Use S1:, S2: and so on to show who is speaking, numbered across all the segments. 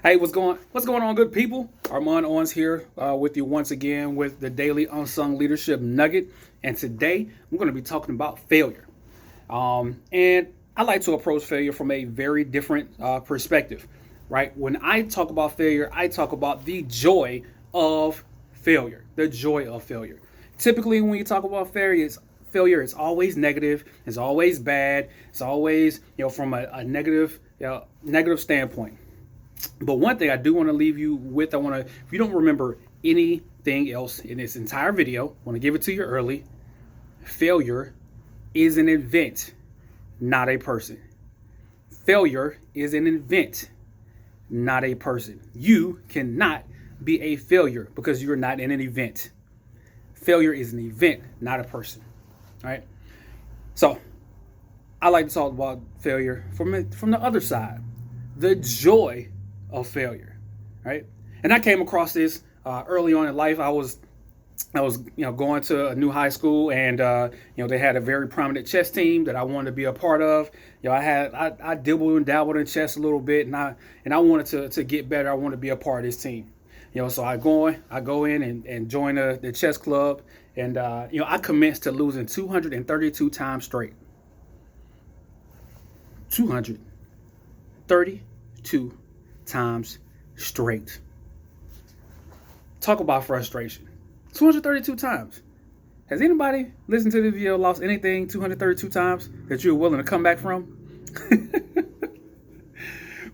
S1: Hey, what's going on, good people? Armand Owens here with you once again with the Daily Unsung Leadership Nugget, and today we're going to be talking about failure. And I like to approach failure from a very different perspective, right? When I talk about failure, I talk about the joy of failure, the joy of failure. Typically, when you talk about failure, it's always negative, it's always bad, it's always from a negative negative standpoint. But one thing I do want to leave you with, if you don't remember anything else in this entire video, I want to give it to you early. Failure is an event, not a person. Failure is an event, not a person. You cannot be a failure because you're not in an event. Failure is an event, not a person. All right. So I like to talk about failure from the other side, the joy of failure, right? And I came across this early on in life. I was going to a new high school, and they had a very prominent chess team that I wanted to be a part of. I dibbled and dabbled in chess a little bit, and I wanted to get better. I wanted to be a part of this team. So I go in and join the chess club, and I commenced to losing 232 times straight. 232 times straight. Talk about frustration. 232 times. Has anybody listened to this video lost anything 232 times that you're willing to come back from?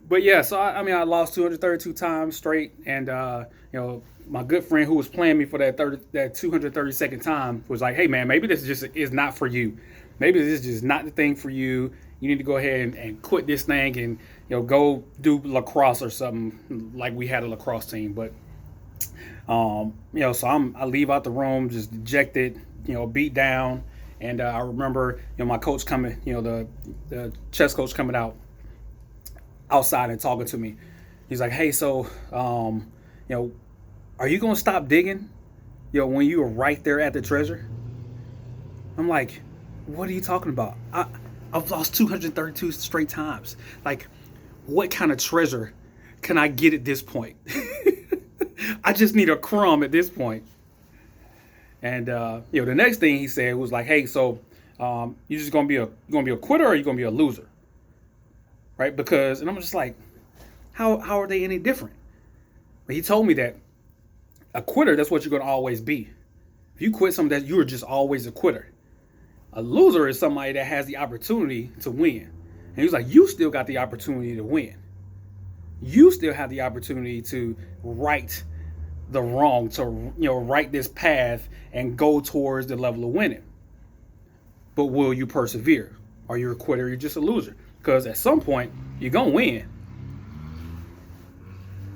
S1: But yeah, so I lost 232 times straight, and my good friend who was playing me for that 232nd time was like, "Hey man, maybe this just is not for you. Maybe this is just not the thing for you. You need to go ahead and quit this thing and go do lacrosse or something." Like, we had a lacrosse team, but so I leave out the room just dejected, beat down, and I remember my coach coming, the chess coach coming outside and talking to me. He's like, "Hey, so are you gonna stop digging when you were right there at the treasure?" I'm like, "What are you talking about? I've lost 232 straight times. Like, what kind of treasure can I get at this point?" I just need a crumb at this point. And the next thing he said was like, "Hey, so you just gonna be a quitter, or are you gonna be a loser?" Right? And I'm just like, how are they any different? But he told me that a quitter, that's what you're gonna always be. If you quit something, that you're just always a quitter. A loser is somebody that has the opportunity to win. And he was like, "You still got the opportunity to win. You still have the opportunity to right the wrong, to right this path and go towards the level of winning. But will you persevere? Are you a quitter, or you're just a loser? Because at some point you're gonna win."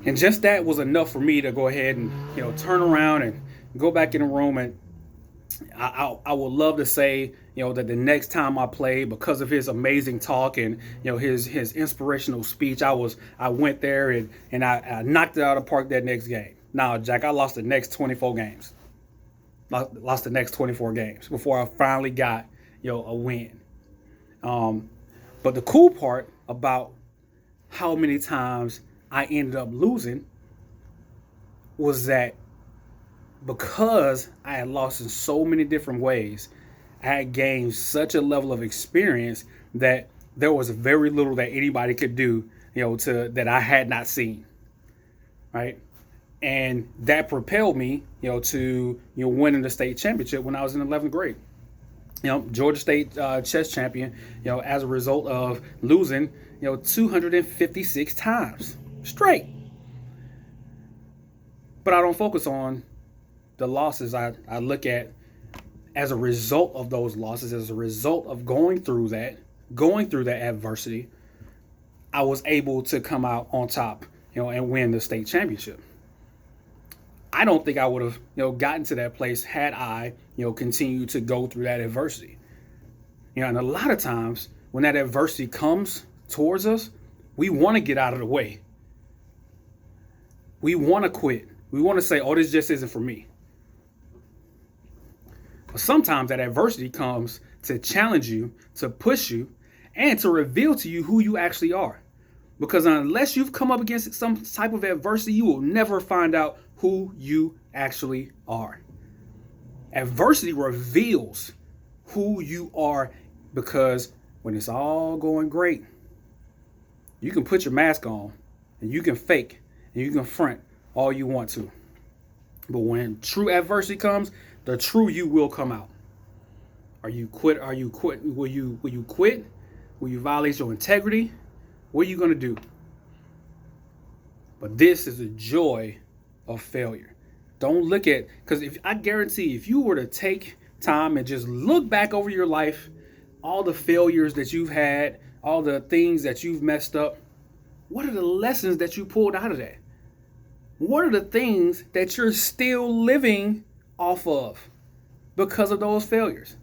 S1: And just that was enough for me to go ahead and turn around and go back in the room. And I would love to say that the next time I played, because of his amazing talk and his inspirational speech, I went there and I knocked it out of the park that next game. Now, Jack, I lost the next 24 games. Lost the next 24 games before I finally got a win. But the cool part about how many times I ended up losing was that because I had lost in so many different ways, I had gained such a level of experience that there was very little that anybody could do, that I had not seen, right? And that propelled me, to winning the state championship when I was in 11th grade. Georgia State chess champion, as a result of losing, 256 times straight. But I don't focus on the losses. I look at, as a result of those losses, as a result of going through that adversity, I was able to come out on top, and win the state championship. I don't think I would have, gotten to that place had I, continued to go through that adversity. And a lot of times when that adversity comes towards us, we want to get out of the way. We want to quit. We want to say, "Oh, this just isn't for me." But sometimes that adversity comes to challenge you, to push you, and to reveal to you who you actually are. Because unless you've come up against some type of adversity, you will never find out who you actually are. Adversity reveals who you are, because when it's all going great, you can put your mask on and you can fake and you can front all you want to. But when true adversity comes, the true you will come out. Are you quit? Are you quit? Will you quit? Will you violate your integrity? What are you going to do? But this is the joy of failure. Don't look at, because I guarantee if you were to take time and just look back over your life, all the failures that you've had, all the things that you've messed up, what are the lessons that you pulled out of that? What are the things that you're still living off of because of those failures?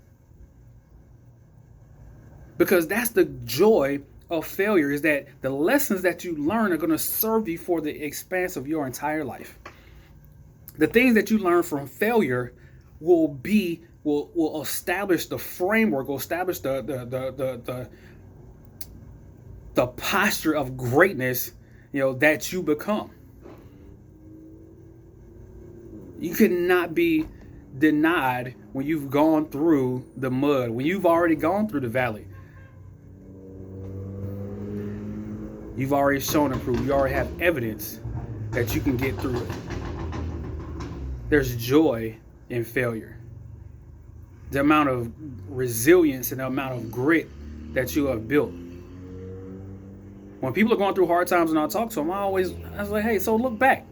S1: Because that's the joy of failure, is that the lessons that you learn are going to serve you for the expanse of your entire life. The things that you learn from failure will establish the framework, will establish the posture of greatness, that you become. You cannot be denied when you've gone through the mud, when you've already gone through the valley. You've already shown and proved. You already have evidence that you can get through it. There's joy in failure. The amount of resilience and the amount of grit that you have built. When people are going through hard times and I talk to them, I was like, hey, so look back.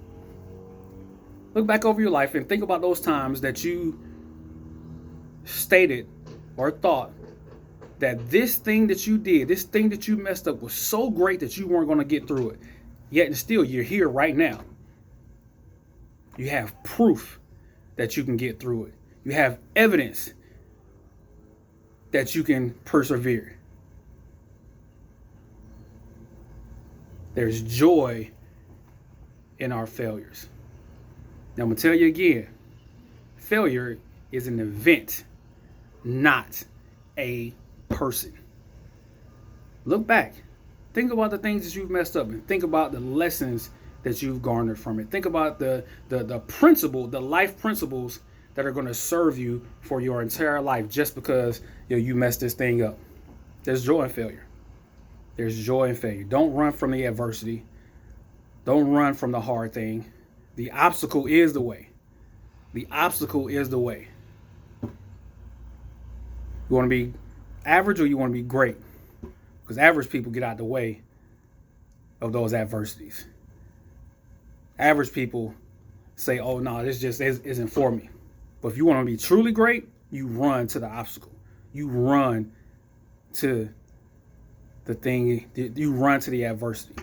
S1: Look back over your life and think about those times that you stated or thought that this thing that you did, this thing that you messed up was so great that you weren't going to get through it. Yet and still, you're here right now. You have proof that you can get through it. You have evidence that you can persevere. There's joy in our failures. Now, I'm going to tell you again, failure is an event, not a person. Look back. Think about the things that you've messed up and think about the lessons that you've garnered from it. Think about the life principles that are going to serve you for your entire life just because you messed this thing up. There's joy in failure. There's joy in failure. Don't run from the adversity. Don't run from the hard thing. The obstacle is the way. The obstacle is the way. You want to be average or you want to be great? Because average people get out the way of those adversities. Average people say, oh, no, this just isn't for me. But if you want to be truly great, you run to the obstacle. You run to the thing. You run to the adversity.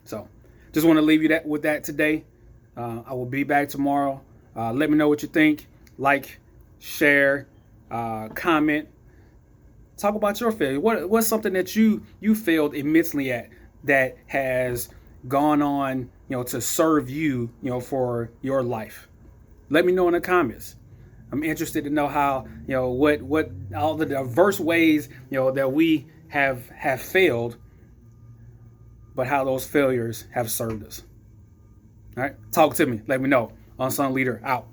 S1: So just want to leave you with that today. I will be back tomorrow. Let me know what you think. Like, share, comment. Talk about your failure. What's something that you failed immensely at that has gone on, to serve you, for your life? Let me know in the comments. I'm interested to know how, what all the diverse ways, that we have failed, but how those failures have served us. All right, talk to me. Let me know. Unsung Leader out.